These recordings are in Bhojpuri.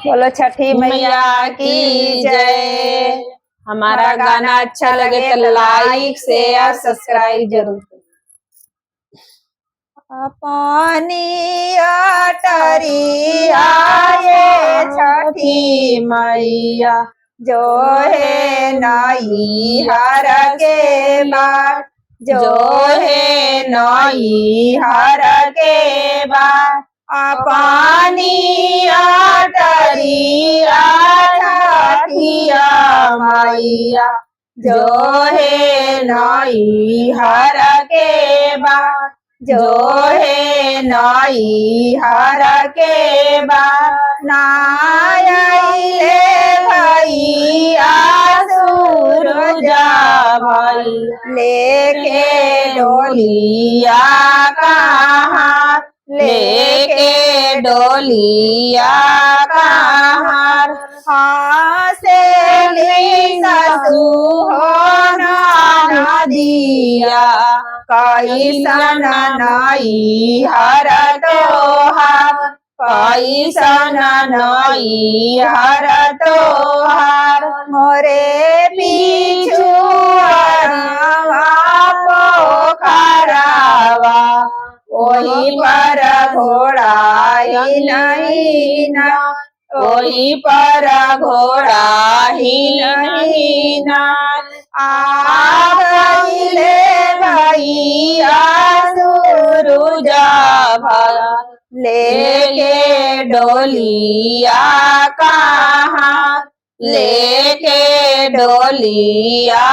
बोलो छठी मैया की जय। हमारा गाना अच्छा लगे तो लाइक शेयर सब्सक्राइब जरूर। पानी अटरिया ये छठी मैया जो है नई हर के बाट, जो है नई हर के बाट। पानी अटरिया छठिया मैया जो है नई हर के बाट, जो है नई हर के बाट। नायले भैया सूरज भैया लेके डोलिया कहाँ, लेके डोलिया कहाँ। हँसेली ससुर नदिया कैसन नई हर तोहार, कैसन नई हर तोहार। मोरे पिछुआ पोखरावा ओही पर घोड़ा ही नहीं ना, ओही पर घोड़ा ही नहीं ना। आ गईले भैया सूरज भैया लेके डोलिया कहाँ, लेके डोलिया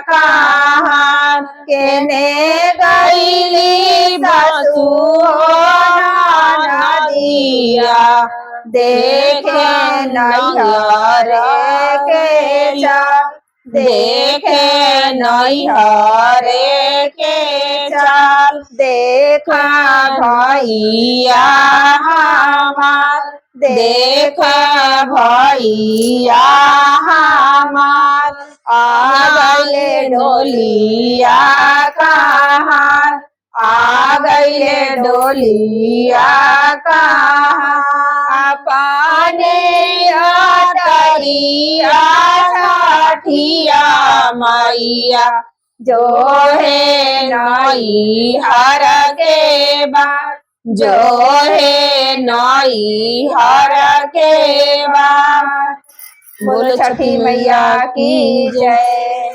कहाँ। केने गईली बसुआ नदिया देखे नैहर के जा, देखे नैहर के चाल। देखा भैया हमार, देखा भैया हमार। आ गईले डोलिया कहाँ, आ गईले डोलिया कहाँ। अपने अटरिया छठिया मैया जो है नई हर के बाट, जो है नई हर के बाट। बोलो छठी मैया की जय।